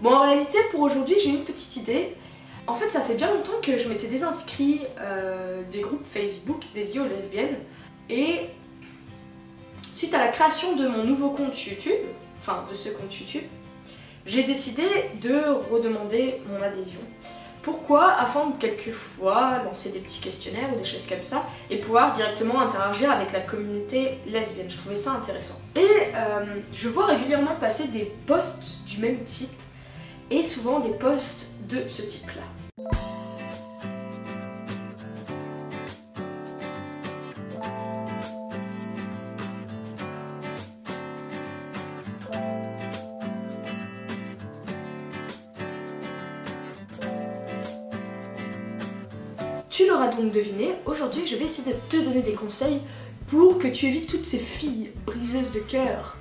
Bon, en réalité, pour aujourd'hui, j'ai une petite idée. En fait, ça fait bien longtemps que je m'étais désinscrit des groupes Facebook dédiés aux lesbiennes. Et suite à la création de mon nouveau compte YouTube, enfin de ce compte YouTube, j'ai décidé de redemander mon adhésion. Pourquoi? Afin de quelquefois lancer des petits questionnaires ou des choses comme ça et pouvoir directement interagir avec la communauté lesbienne. Je trouvais ça intéressant. Et je vois régulièrement passer des posts du même type et souvent des posts de ce type-là. Tu l'auras donc deviné, aujourd'hui je vais essayer de te donner des conseils pour que tu évites toutes ces filles briseuses de cœur.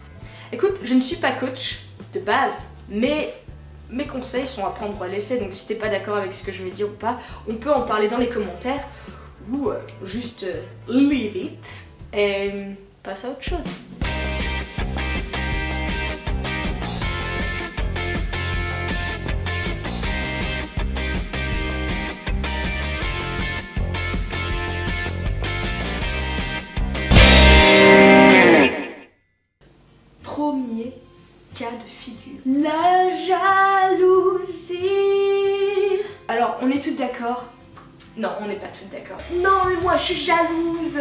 Écoute, je ne suis pas coach de base, mais mes conseils sont à prendre ou à laisser, donc si t'es pas d'accord avec ce que je vais dire ou pas, on peut en parler dans les commentaires ou juste leave it et passe à autre chose. Premier cas de figure. La jalousie. Alors, on est toutes d'accord? Non, on n'est pas toutes d'accord. Non, mais moi, je suis jalouse.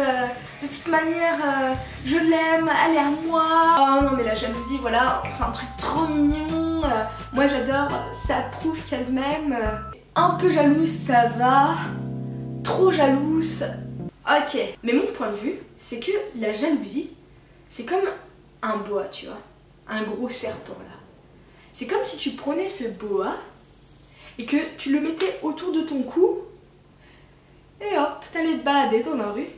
De toute manière, je l'aime, elle est à moi. Oh non, mais la jalousie, voilà, c'est un truc trop mignon. Moi, j'adore, ça prouve qu'elle m'aime. Un peu jalouse, ça va. Trop jalouse. Ok, mais mon point de vue, c'est que la jalousie, c'est comme un boa, tu vois, un gros serpent là. C'est comme si tu prenais ce boa et que tu le mettais autour de ton cou et hop, t'allais te balader dans la rue.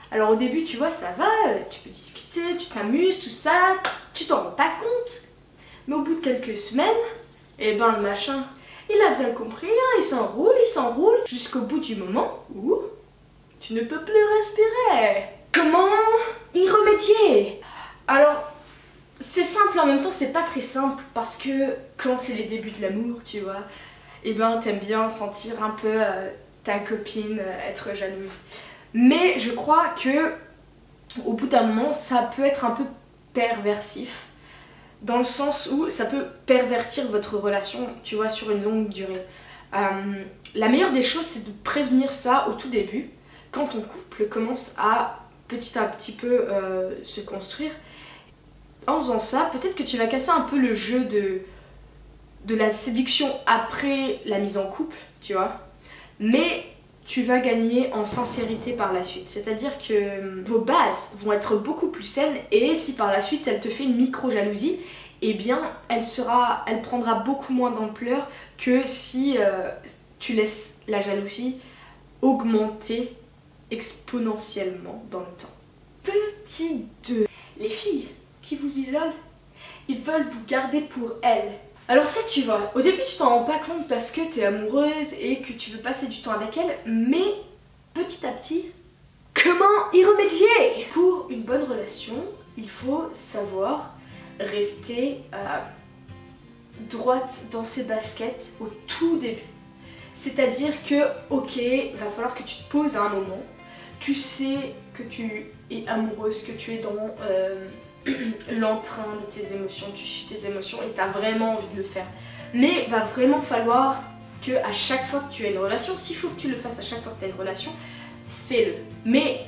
Alors au début, tu vois, ça va, tu peux discuter, tu t'amuses, tout ça, tu t'en rends pas compte. Mais au bout de quelques semaines, et ben le machin, il a bien compris, hein, il s'enroule, jusqu'au bout du moment où tu ne peux plus respirer. Comment y remédier? Alors, c'est simple, en même temps c'est pas très simple parce que quand c'est les débuts de l'amour, tu vois, et ben t'aimes bien sentir un peu ta copine être jalouse. Mais je crois que au bout d'un moment ça peut être un peu perversif, dans le sens où ça peut pervertir votre relation, tu vois, sur une longue durée. La meilleure des choses, c'est de prévenir ça au tout début, quand ton couple commence à petit peu se construire. En faisant ça, peut-être que tu vas casser un peu le jeu de la séduction après la mise en couple, tu vois. Mais tu vas gagner en sincérité par la suite. C'est-à-dire que vos bases vont être beaucoup plus saines et si par la suite elle te fait une micro-jalousie, eh bien elle prendra beaucoup moins d'ampleur que si tu laisses la jalousie augmenter exponentiellement dans le temps. Petit 2. Les filles qui vous isolent, ils veulent vous garder pour elles. Alors ça, tu vois, au début tu t'en rends pas compte parce que t'es amoureuse et que tu veux passer du temps avec elle, mais petit à petit, comment y remédier? Pour une bonne relation, il faut savoir rester droite dans ses baskets au tout début. C'est-à-dire que, ok, il va falloir que tu te poses à un moment, tu sais que tu es amoureuse, que tu es dans l'entrain de tes émotions, tu suis tes émotions et tu as vraiment envie de le faire. Mais il va vraiment falloir que à chaque fois que tu as une relation, s'il faut que tu le fasses à chaque fois que tu as une relation, fais-le. Mais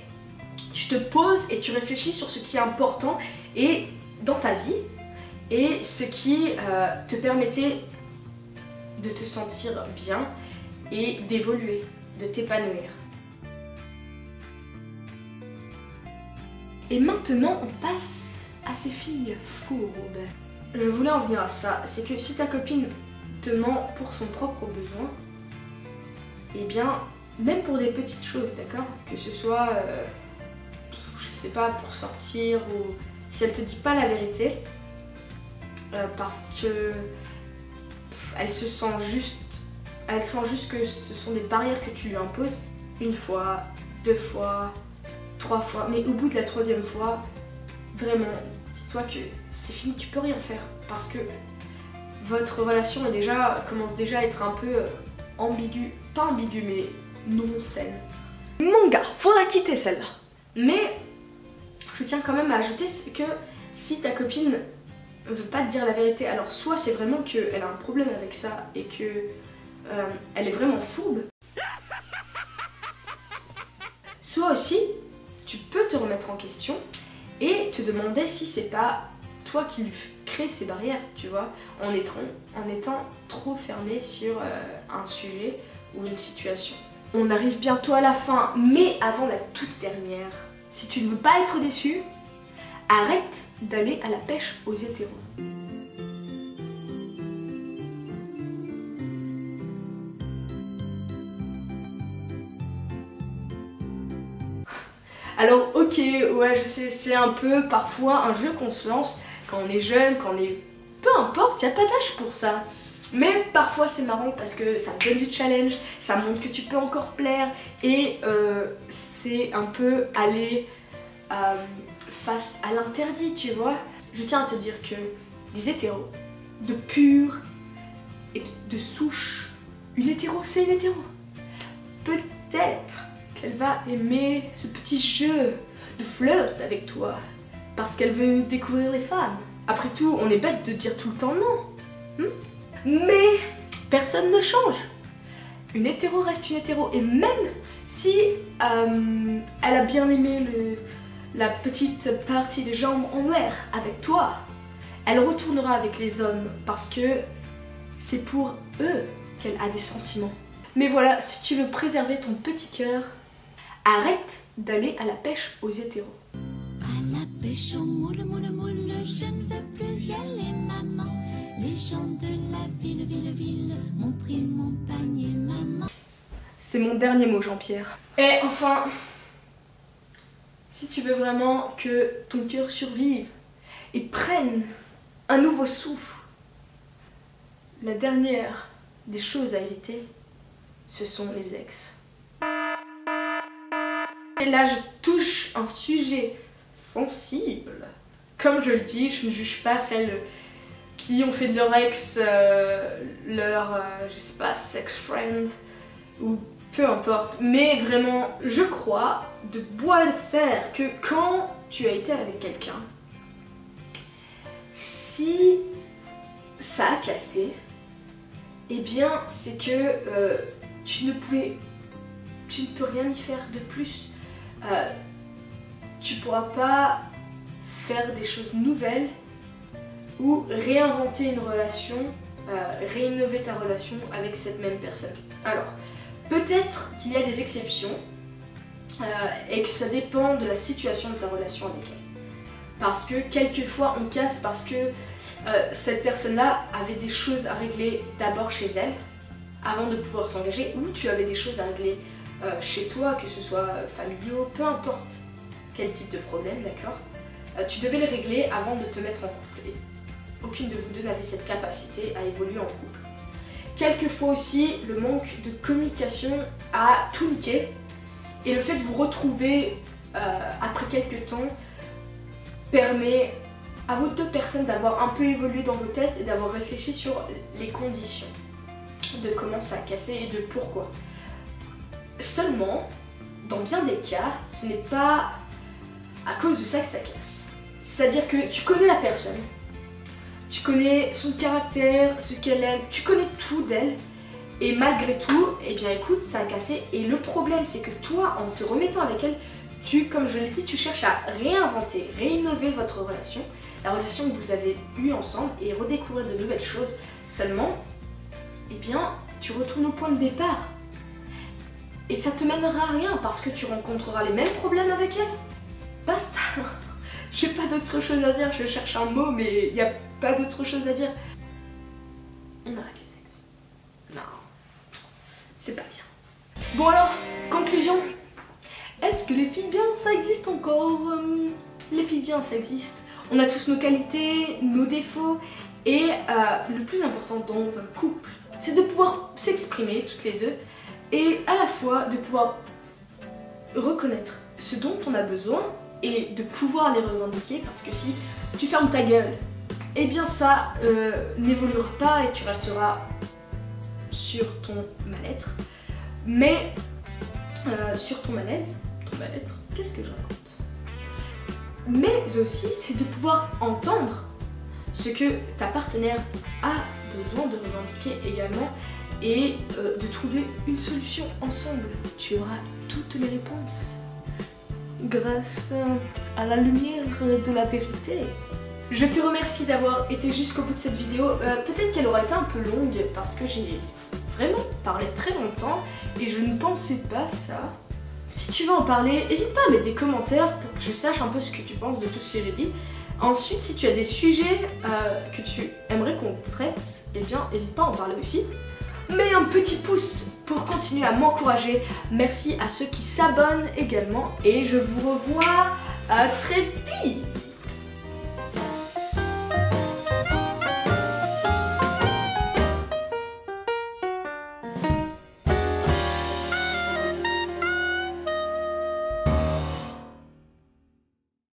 tu te poses et tu réfléchis sur ce qui est important et dans ta vie et ce qui te permettait de te sentir bien et d'évoluer, de t'épanouir. Et maintenant, on passe à ces filles fourbes. Je voulais en venir à ça, c'est que si ta copine te ment pour son propre besoin, eh bien, même pour des petites choses, d'accord? Que ce soit, je sais pas, pour sortir ou si elle te dit pas la vérité, parce que elle sent juste que ce sont des barrières que tu lui imposes, une fois, 2 fois, 3 fois, mais au bout de la 3e fois, vraiment, dis-toi que c'est fini, tu peux rien faire parce que votre relation commence déjà à être un peu ambiguë, pas ambiguë mais non saine. Mon gars, faut la quitter celle-là. Mais je tiens quand même à ajouter que si ta copine veut pas te dire la vérité, alors soit c'est vraiment qu'elle a un problème avec ça et que elle est vraiment fourbe, soit aussi tu peux te remettre en question et te demander si c'est pas toi qui lui crée ces barrières, tu vois, en étant trop fermé sur un sujet ou une situation. On arrive bientôt à la fin, mais avant la toute dernière, si tu ne veux pas être déçu, arrête d'aller à la pêche aux hétéros. Alors ok, ouais je sais, c'est un peu parfois un jeu qu'on se lance quand on est jeune, quand on est... Peu importe, il n'y a pas d'âge pour ça. Mais parfois c'est marrant parce que ça te donne du challenge, ça montre que tu peux encore plaire et c'est un peu aller face à l'interdit, tu vois. Je tiens à te dire que les hétéros, de pur et de souche, une hétéro c'est une hétéro. Peut-être qu'elle va aimer ce petit jeu de flirt avec toi parce qu'elle veut découvrir les femmes. Après tout, on est bête de dire tout le temps non. Mais personne ne change. Une hétéro reste une hétéro et même si elle a bien aimé la petite partie des jambes en l'air avec toi, elle retournera avec les hommes parce que c'est pour eux qu'elle a des sentiments. Mais voilà, si tu veux préserver ton petit cœur, arrête d'aller à la pêche aux hétéros. À la pêche au moule, moule, moule, je ne veux plus y aller, maman. Les gens de la ville, ville, ville m'ont pris mon panier, maman. C'est mon dernier mot, Jean-Pierre. Et enfin, si tu veux vraiment que ton cœur survive et prenne un nouveau souffle, la dernière des choses à éviter, ce sont les ex. Et là, je touche un sujet sensible. Comme je le dis, je ne juge pas celles qui ont fait de leur ex je sais pas, sex friend ou peu importe. Mais vraiment, je crois de bois de fer que quand tu as été avec quelqu'un, si ça a cassé, eh bien c'est que tu ne peux rien y faire de plus. Tu pourras pas faire des choses nouvelles ou réinventer une relation, réinnover ta relation avec cette même personne. Alors, peut-être qu'il y a des exceptions et que ça dépend de la situation de ta relation avec elle. Parce que quelquefois on casse parce que cette personne-là avait des choses à régler d'abord chez elle avant de pouvoir s'engager, ou tu avais des choses à régler chez toi, que ce soit familiaux, peu importe quel type de problème, d'accord, tu devais les régler avant de te mettre en couple. Et aucune de vous deux n'avait cette capacité à évoluer en couple. Quelquefois aussi, le manque de communication a tout niqué, et le fait de vous retrouver après quelques temps permet à vos deux personnes d'avoir un peu évolué dans vos têtes et d'avoir réfléchi sur les conditions de comment ça a cassé et de pourquoi. Seulement, dans bien des cas, ce n'est pas à cause de ça que ça casse. C'est-à-dire que tu connais la personne, tu connais son caractère, ce qu'elle aime, tu connais tout d'elle, et malgré tout, eh bien écoute, ça a cassé. Et le problème, c'est que toi, en te remettant avec elle, comme je l'ai dit, tu cherches à réinventer, réinnover votre relation, la relation que vous avez eue ensemble, et redécouvrir de nouvelles choses. Seulement, eh bien, tu retournes au point de départ. Et ça te mènera à rien parce que tu rencontreras les mêmes problèmes avec elle. Basta. J'ai pas d'autre chose à dire, je cherche un mot, mais il n'y a pas d'autre chose à dire. On arrête les ex. Non, c'est pas bien. Bon alors, conclusion. Est-ce que les filles bien, ça existe encore? Les filles bien, ça existe. On a tous nos qualités, nos défauts. Et le plus important dans un couple, c'est de pouvoir s'exprimer toutes les deux. Et à la fois de pouvoir reconnaître ce dont on a besoin et de pouvoir les revendiquer, parce que si tu fermes ta gueule eh bien ça n'évoluera pas et tu resteras sur ton mal-être, mais sur ton malaise, ton mal-être, qu'est-ce que je raconte? Mais aussi c'est de pouvoir entendre ce que ta partenaire a besoin de revendiquer également et de trouver une solution ensemble. Tu auras toutes les réponses grâce à la lumière de la vérité. Je te remercie d'avoir été jusqu'au bout de cette vidéo. Peut-être qu'elle aura été un peu longue parce que j'ai vraiment parlé très longtemps et je ne pensais pas ça. Si tu veux en parler, n'hésite pas à mettre des commentaires pour que je sache un peu ce que tu penses de tout ce que j'ai dit. Ensuite, si tu as des sujets que tu aimerais qu'on traite, eh bien n'hésite pas à en parler aussi. Mets un petit pouce pour continuer à m'encourager. Merci à ceux qui s'abonnent également et je vous revois très vite.